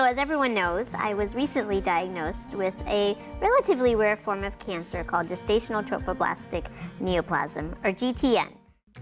So as everyone knows, I was recently diagnosed with a relatively rare form of cancer called gestational trophoblastic neoplasm, or GTN.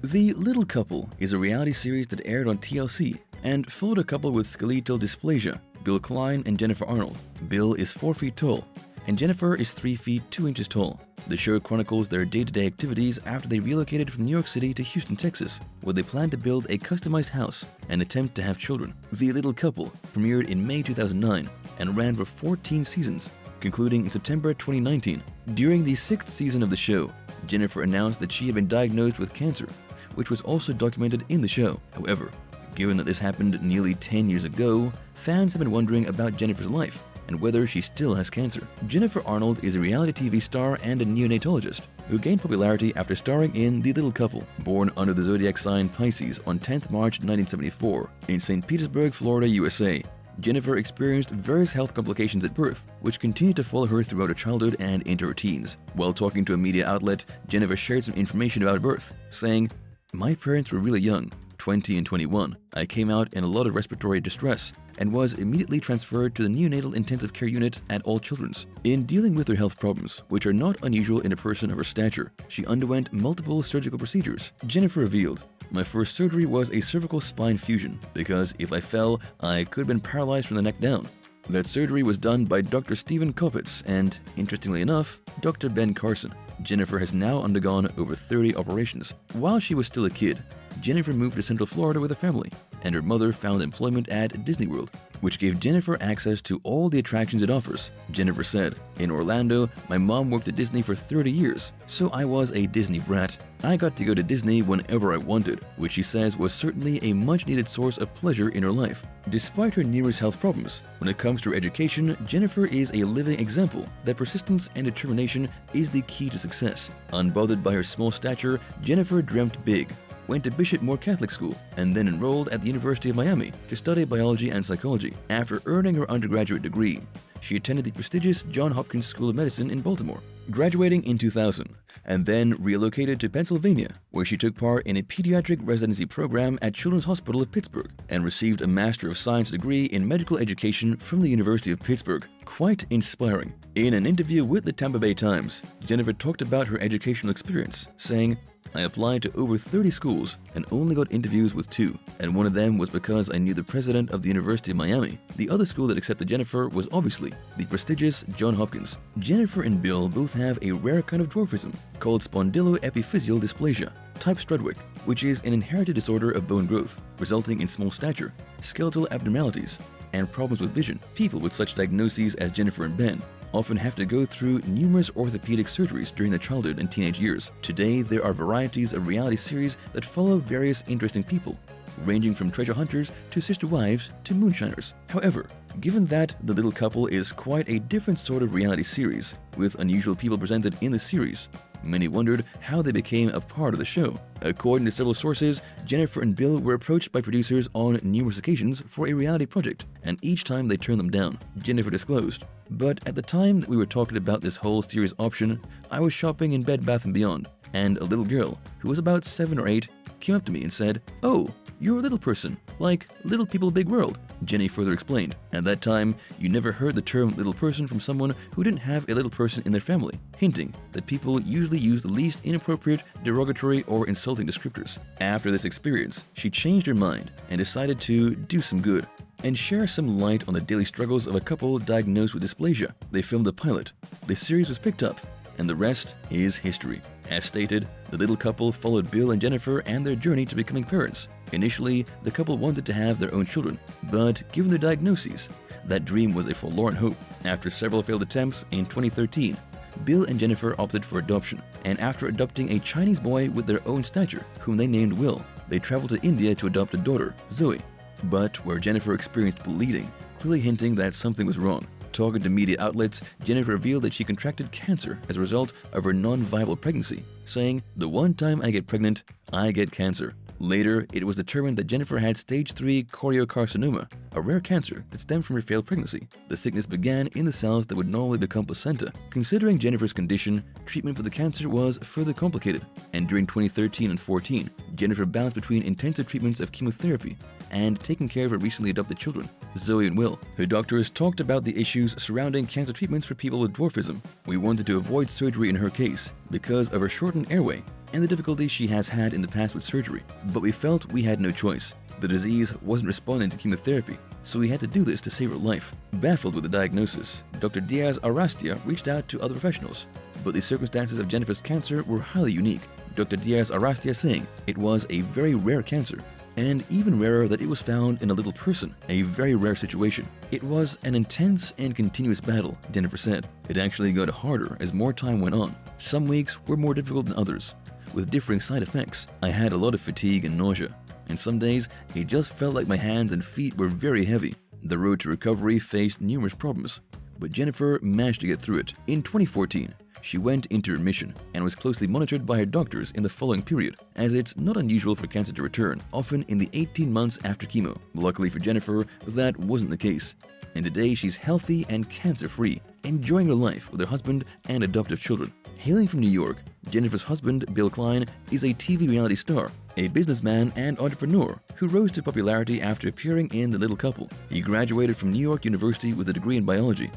The Little Couple is a reality series that aired on TLC and followed a couple with skeletal dysplasia, Bill Klein and Jennifer Arnold. Bill is 4 feet tall, and Jennifer is 3 feet 2 inches tall. The show chronicles their day-to-day activities after they relocated from New York City to Houston, Texas, where they plan to build a customized house and attempt to have children. The Little Couple premiered in May 2009 and ran for 14 seasons, concluding in September 2019. During the 6th season of the show, Jennifer announced that she had been diagnosed with cancer, which was also documented in the show. However, given that this happened nearly 10 years ago, fans have been wondering about Jennifer's life and whether she still has cancer. Jennifer Arnold is a reality TV star and a neonatologist who gained popularity after starring in The Little Couple. Born under the zodiac sign Pisces on 10th March 1974 in St. Petersburg, Florida, USA, Jennifer experienced various health complications at birth, which continued to follow her throughout her childhood and into her teens. While talking to a media outlet, Jennifer shared some information about birth, saying, "My parents were really young, 20 and 21. I came out in a lot of respiratory distress and was immediately transferred to the neonatal intensive care unit at All Children's. In dealing with her health problems, which are not unusual in a person of her stature, she underwent multiple surgical procedures." Jennifer revealed, "My first surgery was a cervical spine fusion because if I fell, I could have been paralyzed from the neck down. That surgery was done by Dr. Stephen Kopitz and, interestingly enough, Dr. Ben Carson." Jennifer has now undergone over 30 operations. While she was still a kid, Jennifer moved to Central Florida with her family, and her mother found employment at Disney World, which gave Jennifer access to all the attractions it offers. Jennifer said, "In Orlando, my mom worked at Disney for 30 years, so I was a Disney brat. I got to go to Disney whenever I wanted," which she says was certainly a much-needed source of pleasure in her life. Despite her numerous health problems, when it comes to her education, Jennifer is a living example that persistence and determination is the key to success. Unbothered by her small stature, Jennifer dreamt big, went to Bishop Moore Catholic School, and then enrolled at the University of Miami to study biology and psychology. After earning her undergraduate degree, she attended the prestigious Johns Hopkins School of Medicine in Baltimore, graduating in 2000, and then relocated to Pennsylvania, where she took part in a pediatric residency program at Children's Hospital of Pittsburgh and received a Master of Science degree in medical education from the University of Pittsburgh. Quite inspiring. In an interview with the Tampa Bay Times, Jennifer talked about her educational experience, saying, "I applied to over 30 schools and only got interviews with 2, and one of them was because I knew the president of the University of Miami. The other school that accepted Jennifer was obviously the prestigious Johns Hopkins." Jennifer and Bill both have a rare kind of dwarfism called spondyloepiphyseal dysplasia, type Strudwick, which is an inherited disorder of bone growth, resulting in small stature, skeletal abnormalities, and problems with vision. People with such diagnoses as Jennifer and Ben often have to go through numerous orthopedic surgeries during their childhood and teenage years. Today, there are varieties of reality series that follow various interesting people, ranging from treasure hunters to sister wives to moonshiners. However, given that The Little Couple is quite a different sort of reality series, with unusual people presented in the series, many wondered how they became a part of the show. According to several sources, Jennifer and Bill were approached by producers on numerous occasions for a reality project, and each time they turned them down. Jennifer disclosed, "But at the time that we were talking about this whole series option, I was shopping in Bed Bath & Beyond, and a little girl, who was about 7 or 8, came up to me and said, 'Oh, you're a little person, like Little People Big World.'" Jenny further explained, "At that time, you never heard the term little person from someone who didn't have a little person in their family," hinting that people usually use the least inappropriate, derogatory, or insulting descriptors. After this experience, she changed her mind and decided to do some good and share some light on the daily struggles of a couple diagnosed with dysplasia. They filmed a pilot. The series was picked up, and the rest is history. As stated, The Little Couple followed Bill and Jennifer and their journey to becoming parents. Initially, the couple wanted to have their own children, but given their diagnoses, that dream was a forlorn hope. After several failed attempts in 2013, Bill and Jennifer opted for adoption, and after adopting a Chinese boy with their own stature, whom they named Will, they traveled to India to adopt a daughter, Zoe, but where Jennifer experienced bleeding, clearly hinting that something was wrong. Talking to media outlets, Jennifer revealed that she contracted cancer as a result of her non-viable pregnancy, saying, "The one time I get pregnant, I get cancer. Later, it was determined that Jennifer had stage 3 choriocarcinoma, a rare cancer that stemmed from her failed pregnancy. The sickness began in the cells that would normally become placenta. Considering Jennifer's condition, treatment for the cancer was further complicated, and during 2013 and 14, Jennifer bounced between intensive treatments of chemotherapy and taking care of her recently adopted children, Zoe and Will. Her doctors talked about the issues surrounding cancer treatments for people with dwarfism. We wanted to avoid surgery in her case because of her shortened airway and the difficulties she has had in the past with surgery, but we felt we had no choice. The disease wasn't responding to chemotherapy, so we had to do this to save her life. Baffled with the diagnosis, Dr. Diaz Arrastia reached out to other professionals, but the circumstances of Jennifer's cancer were highly unique. Dr. Diaz Arrastia saying it was a very rare cancer, and even rarer that it was found in a little person, a very rare situation. It was an intense and continuous battle, Jennifer said. It actually got harder as more time went on. Some weeks were more difficult than others, with differing side effects. I had a lot of fatigue and nausea, and some days it just felt like my hands and feet were very heavy. The road to recovery faced numerous problems, but Jennifer managed to get through it. In 2014, she went into remission and was closely monitored by her doctors in the following period, as it's not unusual for cancer to return, often in the 18 months after chemo. Luckily for Jennifer, that wasn't the case, and today she's healthy and cancer-free, enjoying her life with her husband and adoptive children. Hailing from New York, Jennifer's husband, Bill Klein, is a TV reality star, a businessman and entrepreneur who rose to popularity after appearing in The Little Couple. He graduated from New York University with a degree in biology,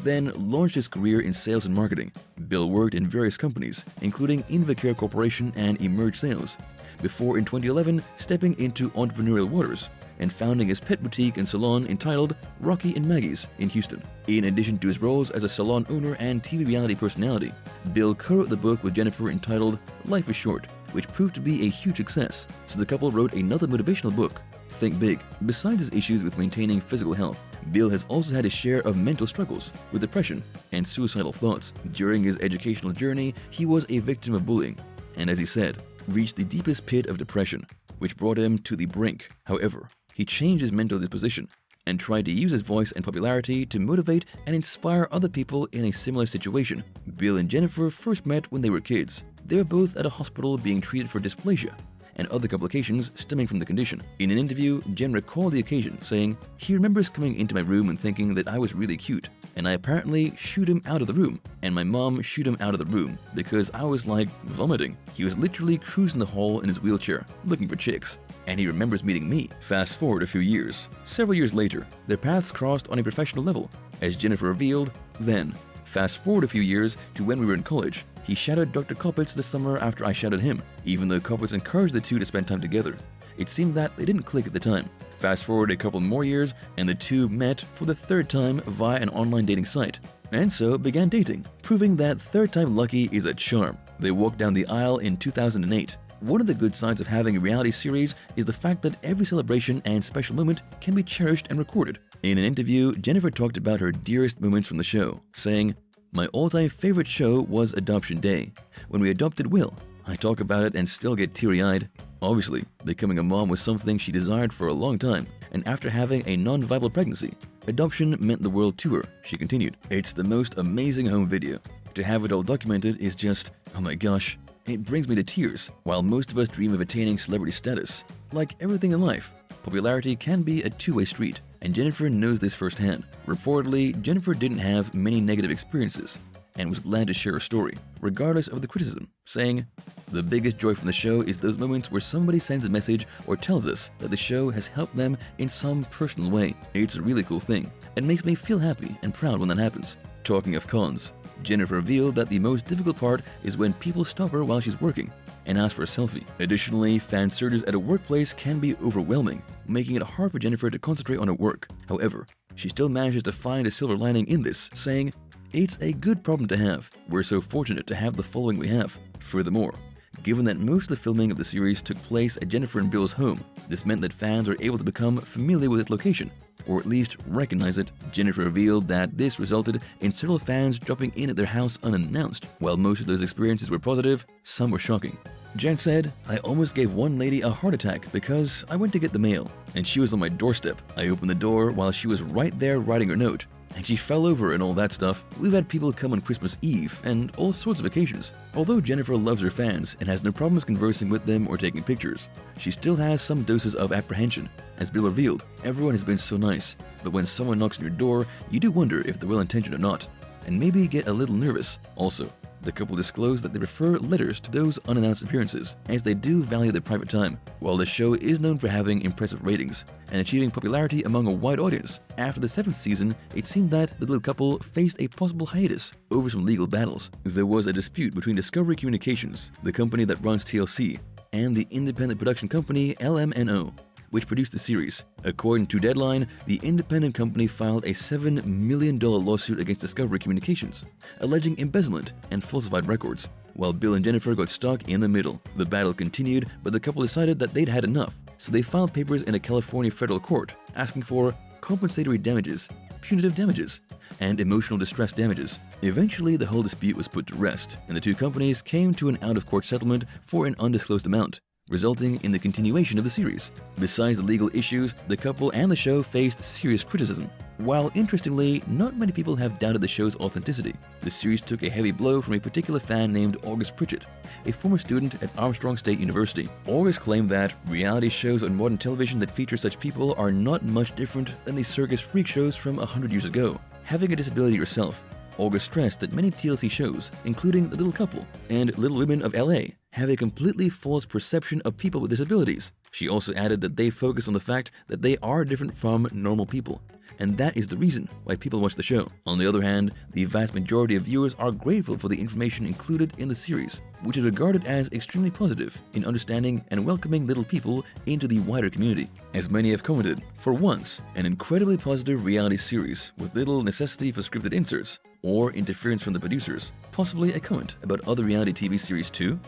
then launched his career in sales and marketing. Bill worked in various companies, including Invacare Corporation and Emerge Sales, before in 2011 stepping into entrepreneurial waters and founding his pet boutique and salon entitled Rocky and Maggie's in Houston. In addition to his roles as a salon owner and TV reality personality, Bill co-wrote the book with Jennifer entitled Life is Short, which proved to be a huge success, so the couple wrote another motivational book, Think Big. Besides his issues with maintaining physical health, Bill has also had his share of mental struggles with depression and suicidal thoughts. During his educational journey, he was a victim of bullying, and as he said, reached the deepest pit of depression, which brought him to the brink. However, he changed his mental disposition and tried to use his voice and popularity to motivate and inspire other people in a similar situation. Bill and Jennifer first met when they were kids. They were both at a hospital being treated for dysplasia and other complications stemming from the condition. In an interview, Jen recalled the occasion, saying, "He remembers coming into my room and thinking that I was really cute, and I apparently shooed him out of the room, and my mom shooed him out of the room because I was like vomiting. He was literally cruising the hall in his wheelchair, looking for chicks, and he remembers meeting me." Fast forward a few years. Several years later, their paths crossed on a professional level, as Jennifer revealed then. Fast forward a few years to when we were in college. He shadowed Dr. Koppitz the summer after I shadowed him, even though Koppitz encouraged the two to spend time together. It seemed that they didn't click at the time. Fast forward a couple more years, and the two met for the third time via an online dating site, and so began dating, proving that third time lucky is a charm. They walked down the aisle in 2008. One of the good sides of having a reality series is the fact that every celebration and special moment can be cherished and recorded. In an interview, Jennifer talked about her dearest moments from the show, saying, "My all-time favorite show was Adoption Day, when we adopted Will. I talk about it and still get teary-eyed. Obviously, becoming a mom was something she desired for a long time, and after having a non-viable pregnancy, adoption meant the world to her," she continued. "It's the most amazing home video. To have it all documented is just, oh my gosh, it brings me to tears. While most of us dream of attaining celebrity status, like everything in life, popularity can be a two-way street, and Jennifer knows this firsthand. Reportedly, Jennifer didn't have many negative experiences and was glad to share her story, regardless of the criticism, saying, "The biggest joy from the show is those moments where somebody sends a message or tells us that the show has helped them in some personal way. It's a really cool thing, and makes me feel happy and proud when that happens." Talking of cons, Jennifer revealed that the most difficult part is when people stop her while she's working and ask for a selfie. Additionally, fan surges at a workplace can be overwhelming, making it hard for Jennifer to concentrate on her work. However, she still manages to find a silver lining in this, saying, "It's a good problem to have. We're so fortunate to have the following we have." Furthermore, given that most of the filming of the series took place at Jennifer and Bill's home, this meant that fans were able to become familiar with its location, or at least recognize it. Jennifer revealed that this resulted in several fans dropping in at their house unannounced. While most of those experiences were positive, some were shocking. Jen said, "I almost gave one lady a heart attack because I went to get the mail, and she was on my doorstep. I opened the door while she was right there writing her note. and she fell over and all that stuff. We've had people come on Christmas Eve and all sorts of occasions. Although Jennifer loves her fans and has no problems conversing with them or taking pictures, she still has some doses of apprehension. As Bill revealed, everyone has been so nice, but when someone knocks on your door, you do wonder if they're well-intentioned or not, and maybe get a little nervous. Also, the couple disclosed that they prefer letters to those unannounced appearances, as they do value their private time. While the show is known for having impressive ratings and achieving popularity among a wide audience, after the 7th season, it seemed that the little couple faced a possible hiatus over some legal battles. There was a dispute between Discovery Communications, the company that runs TLC, and the independent production company LMNO, which produced the series. According to Deadline, the independent company filed a $7 million lawsuit against Discovery Communications, alleging embezzlement and falsified records, while Bill and Jennifer got stuck in the middle. The battle continued, but the couple decided that they'd had enough, so they filed papers in a California federal court asking for compensatory damages, punitive damages, and emotional distress damages. Eventually, the whole dispute was put to rest, and the two companies came to an out-of-court settlement for an undisclosed amount, resulting in the continuation of the series. Besides the legal issues, the couple and the show faced serious criticism. While interestingly, not many people have doubted the show's authenticity. The series took a heavy blow from a particular fan named August Pritchett, a former student at Armstrong State University. August claimed that reality shows on modern television that feature such people are not much different than the circus freak shows from 100 years ago. Having a disability yourself, August stressed that many TLC shows, including The Little Couple and Little Women of LA, have a completely false perception of people with disabilities. She also added that they focus on the fact that they are different from normal people, and that is the reason why people watch the show. On the other hand, the vast majority of viewers are grateful for the information included in the series, which is regarded as extremely positive in understanding and welcoming little people into the wider community. As many have commented, for once, an incredibly positive reality series with little necessity for scripted inserts or interference from the producers. Possibly a comment about other reality TV series too?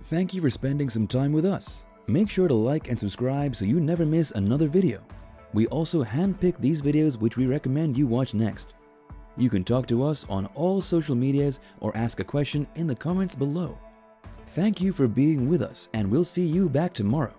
Thank you for spending some time with us. Make sure to like and subscribe so you never miss another video. We also handpick these videos which we recommend you watch next. You can talk to us on all social medias or ask a question in the comments below. Thank you for being with us, and we'll see you back tomorrow.